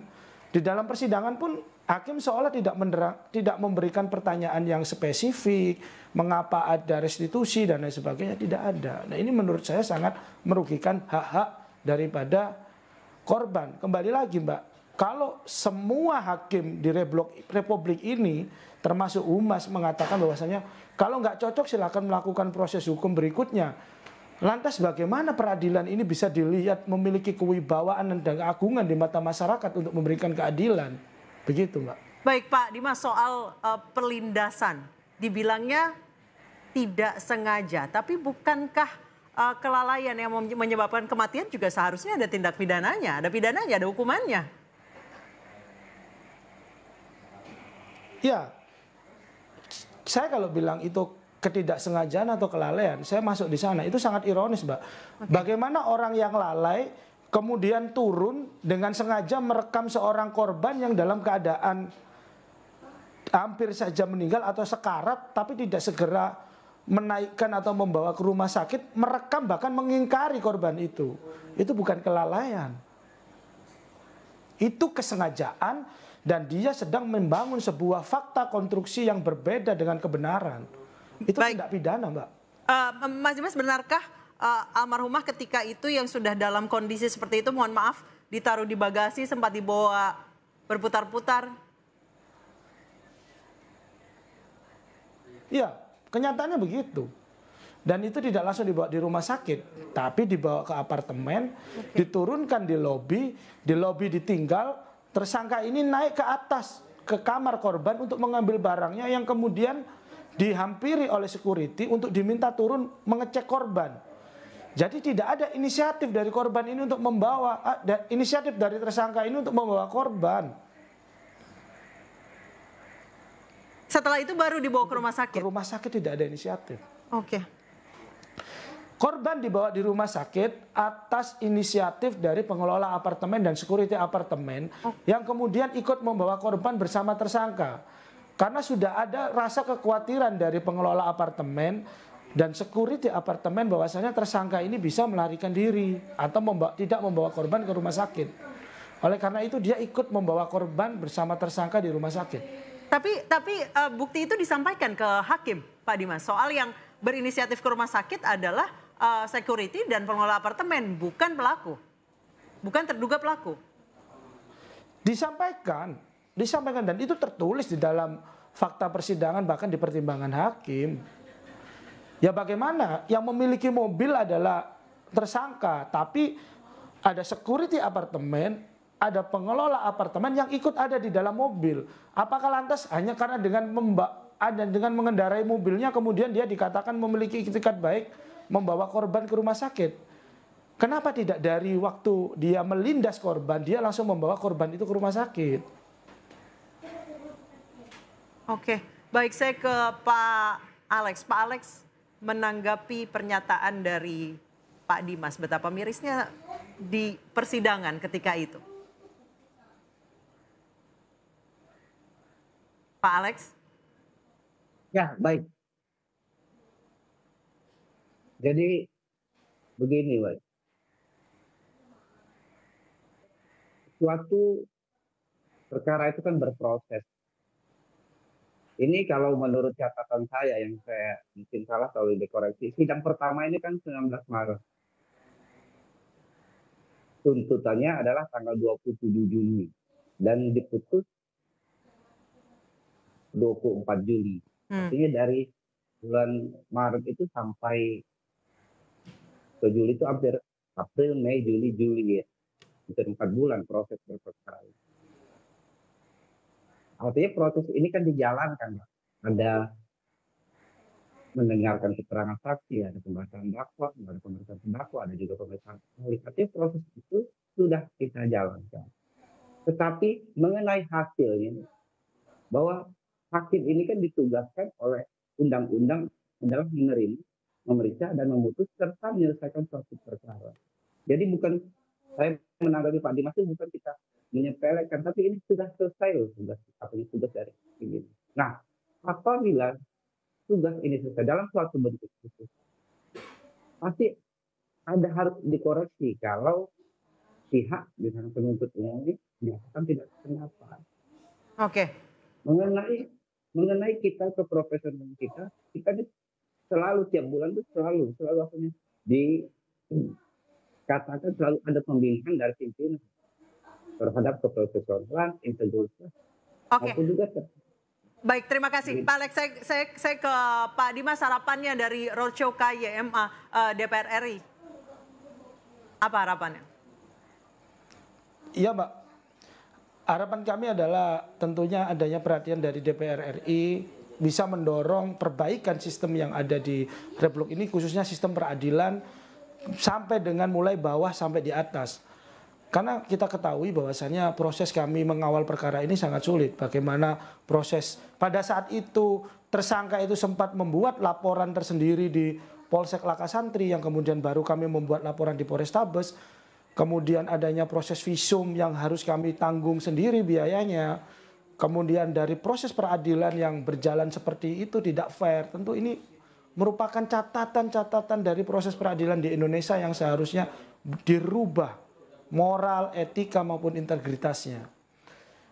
pun hakim seolah tidak memberikan pertanyaan yang spesifik, mengapa ada restitusi dan lain sebagainya, tidak ada. Nah, ini menurut saya sangat merugikan hak-hak daripada korban. Kembali lagi Mbak, kalau semua hakim di Republik ini, termasuk Humas, mengatakan bahwasanya kalau nggak cocok silakan melakukan proses hukum berikutnya. Lantas bagaimana peradilan ini bisa dilihat memiliki kewibawaan dan keagungan di mata masyarakat untuk memberikan keadilan? Begitu Mbak. Baik Pak Dimas, soal pelindasan, dibilangnya tidak sengaja, tapi bukankah kelalaian yang menyebabkan kematian juga seharusnya ada tindak pidananya, ada hukumannya? Ya, saya kalau bilang itu ketidaksengajaan atau kelalaian, saya masuk di sana, itu sangat ironis Mbak. Bagaimana orang yang lalai kemudian turun dengan sengaja merekam seorang korban yang dalam keadaan hampir saja meninggal atau sekarat, tapi tidak segera menaikkan atau membawa ke rumah sakit, merekam bahkan mengingkari korban itu. Itu bukan kelalaian. Itu kesengajaan dan dia sedang membangun sebuah fakta konstruksi yang berbeda dengan kebenaran. Itu tidak pidana, Mbak. Mas Dimas, benarkah almarhumah ketika itu yang sudah dalam kondisi seperti itu, mohon maaf, ditaruh di bagasi, sempat dibawa berputar-putar? Iya, kenyataannya begitu. Dan itu tidak langsung dibawa di rumah sakit, tapi dibawa ke apartemen, diturunkan di lobi ditinggal, tersangka ini naik ke atas ke kamar korban untuk mengambil barangnya yang kemudian dihampiri oleh security untuk diminta turun mengecek korban. Jadi tidak ada inisiatif dari korban ini untuk membawa, inisiatif dari tersangka ini untuk membawa korban. Setelah itu baru dibawa ke rumah sakit? Ke rumah sakit tidak ada inisiatif. Oke. Korban dibawa di rumah sakit atas inisiatif dari pengelola apartemen dan security apartemen yang kemudian ikut membawa korban bersama tersangka. Karena sudah ada rasa kekhawatiran dari pengelola apartemen dan security apartemen bahwasanya tersangka ini bisa melarikan diri atau tidak membawa korban ke rumah sakit. Oleh karena itu dia ikut membawa korban bersama tersangka di rumah sakit. Tapi bukti itu disampaikan ke hakim, Pak Dimas. Soal yang berinisiatif ke rumah sakit adalah security dan pengelola apartemen, bukan pelaku, bukan terduga pelaku. Disampaikan dan itu tertulis di dalam fakta persidangan bahkan di pertimbangan hakim. Ya bagaimana yang memiliki mobil adalah tersangka, tapi ada security apartemen, ada pengelola apartemen yang ikut ada di dalam mobil. Apakah lantas hanya karena dengan mengendarai mobilnya kemudian dia dikatakan memiliki itikat baik membawa korban ke rumah sakit? Kenapa tidak dari waktu dia melindas korban, dia langsung membawa korban itu ke rumah sakit? Oke, baik, saya ke Pak Alex. Pak Alex, menanggapi pernyataan dari Pak Dimas, betapa mirisnya di persidangan ketika itu. Pak Alex? Ya, baik. Jadi begini, Pak. Suatu perkara itu kan berproses. Ini kalau menurut catatan saya yang saya mungkin salah kalau dikoreksi. Sidang pertama ini kan 19 Maret. Tuntutannya adalah tanggal 27 Juni. Dan diputus 24 Juli. Artinya dari bulan Maret itu sampai ke Juli itu hampir April, Mei, Juli ya. Hampir 4 bulan proses berperkara. Artinya proses ini kan dijalankan, Pak. Ada mendengarkan keterangan saksi, ada pembahasan dakwa, ada pembahasan terdakwa, ada juga pemeriksaan ahli. Artinya proses itu sudah kita jalankan. Tetapi mengenai hasilnya, bahwa hakim ini kan ditugaskan oleh undang-undang adalah menerima, memeriksa, dan memutus serta menyelesaikan suatu perkara. Jadi bukan saya menanggapi Pak Dimas itu bukan kita menyepelekan, tapi ini sudah selesai loh tugas dari ini. Nah, apabila tugas ini selesai dalam suatu bentuk khusus, pasti ada harus dikoreksi kalau pihak misalnya penuntut umum ini dinyatakan tidak berpendapat. Oke. Mengenai kita keprofesionalan kita selalu tiap bulan itu selalu apanya dikatakan selalu ada pembimbingan dari pimpinan terhadap keprofesionalan, integritas. Oke. Juga baik, terima kasih Pak Alex. Saya ke Pak Dimas, harapannya dari roadshow KYMA DPR RI. Apa harapannya? Iya, Mbak. Harapan kami adalah tentunya adanya perhatian dari DPR RI bisa mendorong perbaikan sistem yang ada di Republik ini, khususnya sistem peradilan sampai dengan mulai bawah sampai di atas. Karena kita ketahui bahwasannya proses kami mengawal perkara ini sangat sulit. Bagaimana proses pada saat itu tersangka itu sempat membuat laporan tersendiri di Polsek Lakasantri yang kemudian baru kami membuat laporan di Polrestabes. Kemudian adanya proses visum yang harus kami tanggung sendiri biayanya. Kemudian dari proses peradilan yang berjalan seperti itu tidak fair. Tentu ini merupakan catatan-catatan dari proses peradilan di Indonesia yang seharusnya dirubah. Moral, etika maupun integritasnya.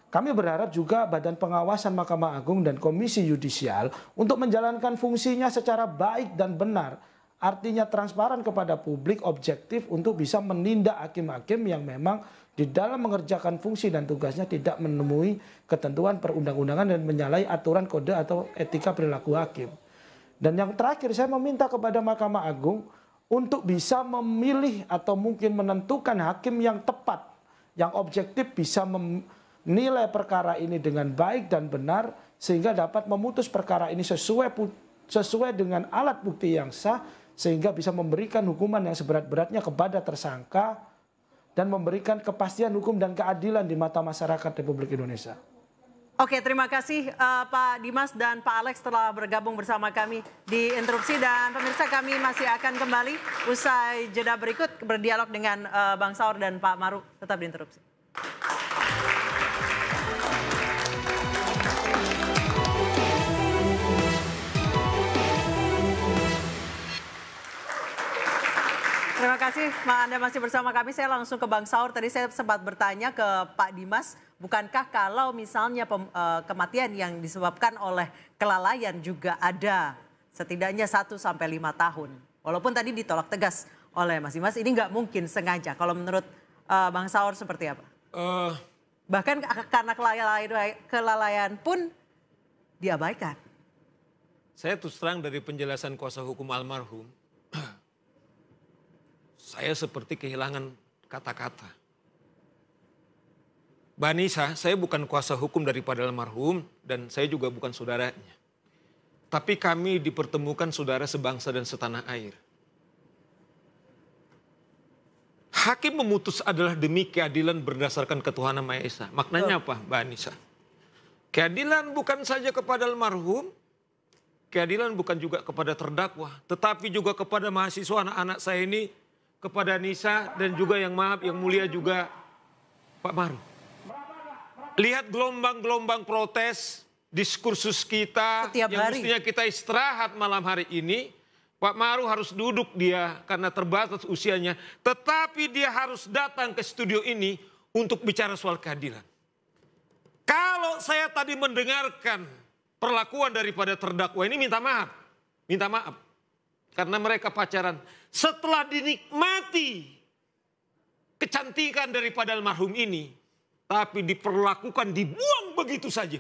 Kami berharap juga Badan Pengawasan Mahkamah Agung dan Komisi Yudisial untuk menjalankan fungsinya secara baik dan benar. Artinya transparan kepada publik, objektif untuk bisa menindak hakim-hakim yang memang di dalam mengerjakan fungsi dan tugasnya tidak menemui ketentuan perundang-undangan dan menyalahi aturan kode atau etika perilaku hakim. Dan yang terakhir saya meminta kepada Mahkamah Agung untuk bisa memilih atau mungkin menentukan hakim yang tepat, yang objektif bisa nilai perkara ini dengan baik dan benar sehingga dapat memutus perkara ini sesuai dengan alat bukti yang sah sehingga bisa memberikan hukuman yang seberat-beratnya kepada tersangka dan memberikan kepastian hukum dan keadilan di mata masyarakat Republik Indonesia. Oke, terima kasih Pak Dimas dan Pak Alex telah bergabung bersama kami di Interupsi. Dan pemirsa, kami masih akan kembali usai jeda berikut berdialog dengan Bang Saur dan Pak Maru. Tetap di Interupsi. Terima kasih, Anda masih bersama kami. Saya langsung ke Bang Saur. Tadi saya sempat bertanya ke Pak Dimas, bukankah kalau misalnya kematian yang disebabkan oleh kelalaian juga ada setidaknya 1 sampai 5 tahun. Walaupun tadi ditolak tegas oleh Mas Dimas, ini nggak mungkin sengaja. Kalau menurut Bang Saur seperti apa? Bahkan karena kelalaian pun diabaikan. Saya terus terang dari penjelasan kuasa hukum almarhum, saya seperti kehilangan kata-kata. Mbak Anissa, saya bukan kuasa hukum daripada almarhum dan saya juga bukan saudaranya. Tapi kami dipertemukan saudara sebangsa dan setanah air. Hakim memutus adalah demi keadilan berdasarkan ketuhanan Maha Esa. Maknanya apa, Mbak Anissa? Keadilan bukan saja kepada almarhum, keadilan bukan juga kepada terdakwa, tetapi juga kepada mahasiswa anak-anak saya ini, kepada Nisa dan juga yang mulia juga Pak Maru. Lihat gelombang-gelombang protes, diskursus kita yang mestinya kita istirahat malam hari ini. Pak Maru harus duduk dia karena terbatas usianya. Tetapi dia harus datang ke studio ini untuk bicara soal keadilan. Kalau saya tadi mendengarkan perlakuan daripada terdakwa ini minta maaf. Minta maaf. Karena mereka pacaran. Setelah dinikmati kecantikan daripada almarhum ini, tapi diperlakukan, dibuang begitu saja.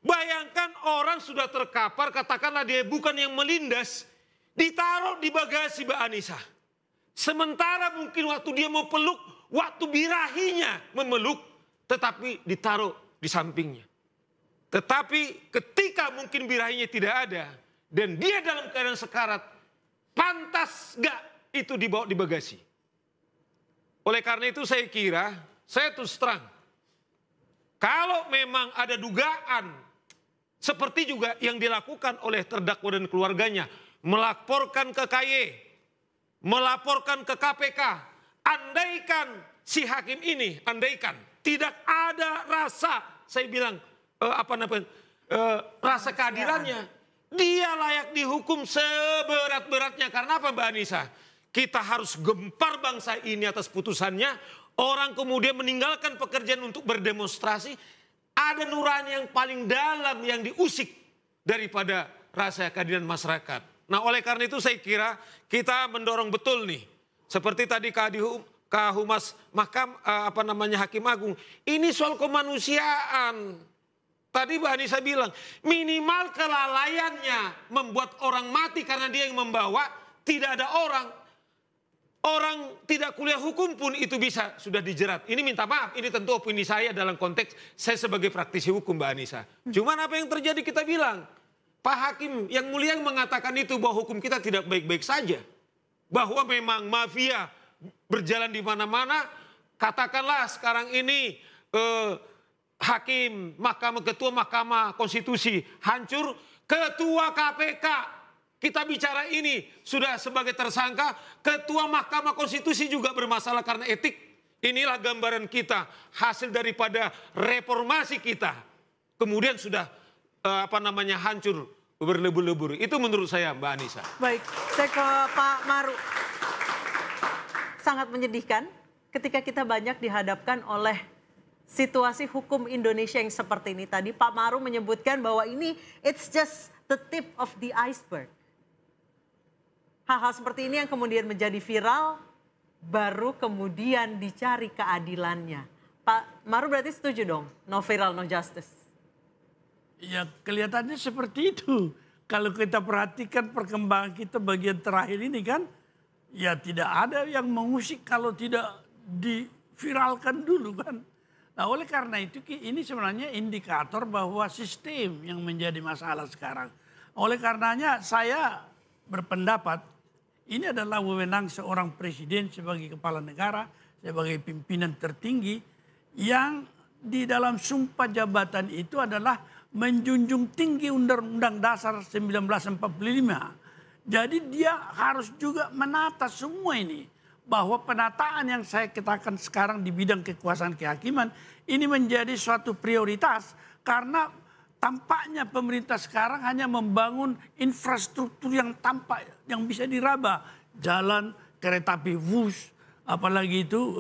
Bayangkan orang sudah terkapar, katakanlah dia bukan yang melindas, ditaruh di bagasi Mbak Anissa. Sementara mungkin waktu dia mau peluk, waktu birahinya memeluk, tetapi ditaruh di sampingnya. Tetapi ketika mungkin birahinya tidak ada, dan dia dalam keadaan sekarat, pantas gak itu dibawa di bagasi? Oleh karena itu saya kira, saya terus terang, kalau memang ada dugaan seperti juga yang dilakukan oleh terdakwa dan keluarganya, melaporkan ke KY, melaporkan ke KPK, andaikan si hakim ini, andaikan tidak ada rasa, saya bilang rasa keadilannya, dia layak dihukum seberat-beratnya. Karena apa, Mbak Anissa? Kita harus gempar bangsa ini atas putusannya. Orang kemudian meninggalkan pekerjaan untuk berdemonstrasi. Ada nurani yang paling dalam yang diusik daripada rasa keadilan masyarakat. Nah, oleh karena itu saya kira kita mendorong betul nih. Seperti tadi Kahumas Hakim Agung. Ini soal kemanusiaan. Tadi Mbak Anissa bilang, minimal kelalaiannya membuat orang mati karena dia yang membawa, tidak ada orang. Orang tidak kuliah hukum pun itu bisa sudah dijerat. Ini minta maaf, ini tentu opini saya dalam konteks saya sebagai praktisi hukum Mbak Anissa. Cuman apa yang terjadi kita bilang, Pak Hakim yang mulia yang mengatakan itu bahwa hukum kita tidak baik-baik saja. Bahwa memang mafia berjalan di mana-mana, katakanlah sekarang ini Hakim, Ketua Mahkamah Konstitusi hancur, Ketua KPK, kita bicara ini sudah sebagai tersangka, Ketua Mahkamah Konstitusi juga bermasalah karena etik. Inilah gambaran kita, hasil daripada reformasi kita. Kemudian sudah hancur, berlebur-lebur. Itu menurut saya, Mbak Anissa. Baik, saya ke Pak Maru. Sangat menyedihkan ketika kita banyak dihadapkan oleh situasi hukum Indonesia yang seperti ini. Tadi Pak Maru menyebutkan bahwa ini it's just the tip of the iceberg. Hal-hal seperti ini yang kemudian menjadi viral, baru kemudian dicari keadilannya. Pak Maru berarti setuju dong, no viral, no justice? Ya kelihatannya seperti itu. Kalau kita perhatikan perkembangan kita bagian terakhir ini kan, ya tidak ada yang mengusik kalau tidak diviralkan dulu kan. Nah, oleh karena itu ini sebenarnya indikator bahwa sistem yang menjadi masalah sekarang. Oleh karenanya saya berpendapat ini adalah wewenang seorang presiden sebagai kepala negara, sebagai pimpinan tertinggi yang di dalam sumpah jabatan itu adalah menjunjung tinggi Undang-Undang Dasar 1945. Jadi dia harus juga menata semua ini. Bahwa penataan yang saya katakan sekarang di bidang kekuasaan kehakiman ini menjadi suatu prioritas karena tampaknya pemerintah sekarang hanya membangun infrastruktur yang tampak yang bisa diraba, jalan, kereta api, bus, apalagi itu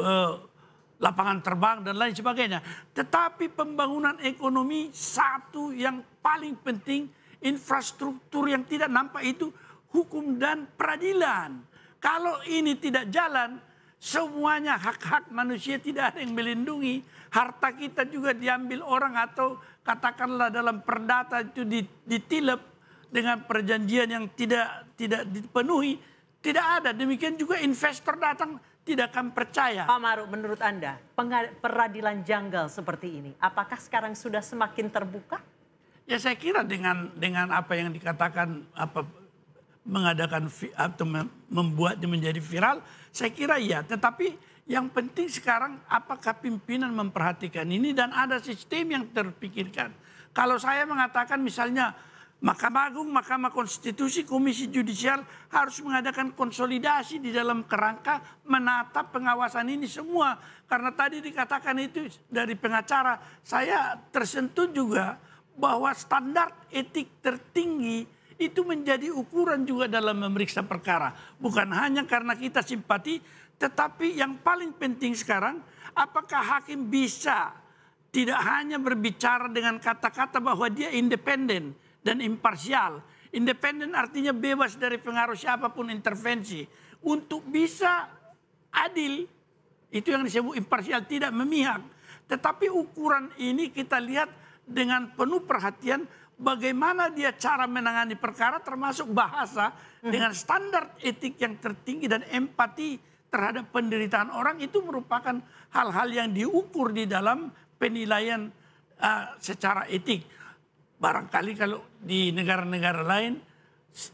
lapangan terbang dan lain sebagainya. Tetapi pembangunan ekonomi satu yang paling penting, infrastruktur yang tidak nampak itu hukum dan peradilan. Kalau ini tidak jalan, semuanya hak-hak manusia tidak ada yang melindungi. Harta kita juga diambil orang atau katakanlah dalam perdata itu ditilep dengan perjanjian yang tidak dipenuhi. Tidak ada. Demikian juga investor datang tidak akan percaya. Pak Maruf, menurut Anda peradilan janggal seperti ini, apakah sekarang sudah semakin terbuka? Ya saya kira dengan apa yang dikatakan mengadakan atau membuatnya menjadi viral, saya kira iya. Tetapi yang penting sekarang apakah pimpinan memperhatikan ini dan ada sistem yang terpikirkan. Kalau saya mengatakan misalnya Mahkamah Agung, Mahkamah Konstitusi, Komisi Judisial harus mengadakan konsolidasi di dalam kerangka menata pengawasan ini semua. Karena tadi dikatakan itu dari pengacara, saya tersentuh juga bahwa standar etik tertinggi itu menjadi ukuran juga dalam memeriksa perkara. Bukan hanya karena kita simpati, tetapi yang paling penting sekarang, apakah hakim bisa tidak hanya berbicara dengan kata-kata bahwa dia independen dan imparsial. Independen artinya bebas dari pengaruh siapapun intervensi. Untuk bisa adil, itu yang disebut imparsial, tidak memihak. Tetapi ukuran ini kita lihat dengan penuh perhatian bagaimana dia cara menangani perkara termasuk bahasa dengan standar etik yang tertinggi dan empati terhadap penderitaan orang itu merupakan hal-hal yang diukur di dalam penilaian secara etik. Barangkali kalau di negara-negara lain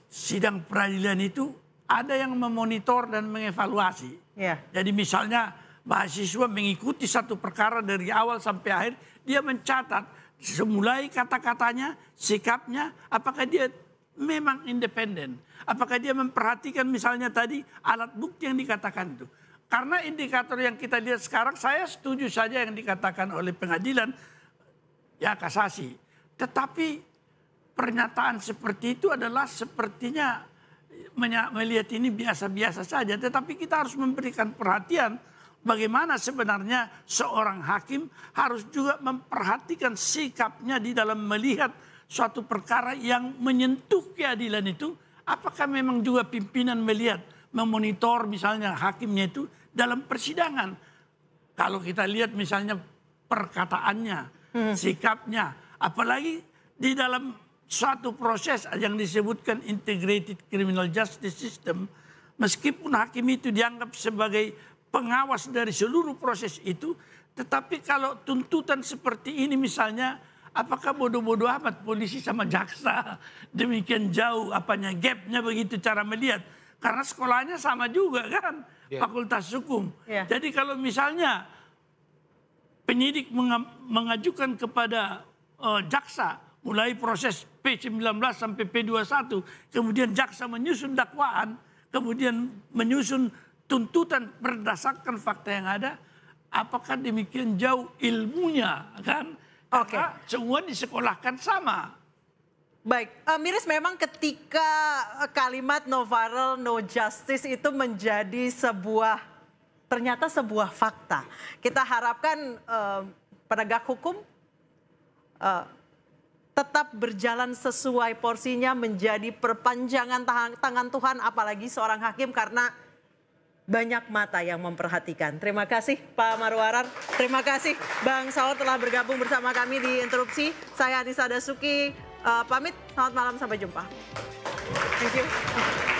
sidang peradilan itu ada yang memonitor dan mengevaluasi. Jadi misalnya mahasiswa mengikuti satu perkara dari awal sampai akhir, dia mencatat semulai kata-katanya, sikapnya, apakah dia memang independen. Apakah dia memperhatikan misalnya tadi alat bukti yang dikatakan itu. Karena indikator yang kita lihat sekarang, saya setuju saja yang dikatakan oleh pengadilan, ya kasasi. Tetapi pernyataan seperti itu adalah sepertinya melihat ini biasa-biasa saja. Tetapi kita harus memberikan perhatian bagaimana sebenarnya seorang hakim harus juga memperhatikan sikapnya di dalam melihat suatu perkara yang menyentuh keadilan itu. Apakah memang juga pimpinan melihat, memonitor misalnya hakimnya itu dalam persidangan. Kalau kita lihat misalnya perkataannya, sikapnya. Apalagi di dalam suatu proses yang disebutkan integrated criminal justice system. Meskipun hakim itu dianggap sebagai pengawas dari seluruh proses itu, tetapi kalau tuntutan seperti ini misalnya, apakah bodoh-bodoh amat polisi sama jaksa demikian jauh apanya gapnya begitu cara melihat, karena sekolahnya sama juga kan, fakultas hukum. Jadi kalau misalnya penyidik mengajukan kepada jaksa mulai proses P19 sampai P21, kemudian jaksa menyusun dakwaan, kemudian menyusun tuntutan berdasarkan fakta yang ada, apakah demikian jauh ilmunya kan? Karena semua disekolahkan sama. Baik, Miris, memang ketika kalimat no viral, no justice itu menjadi ternyata sebuah fakta. Kita harapkan penegak hukum tetap berjalan sesuai porsinya, menjadi perpanjangan tangan Tuhan, apalagi seorang hakim, karena banyak mata yang memperhatikan. Terima kasih Pak Marwarar, terima kasih Bang Saur telah bergabung bersama kami di Interupsi. Saya Anissa Dasuki, pamit, selamat malam, sampai jumpa. Thank you.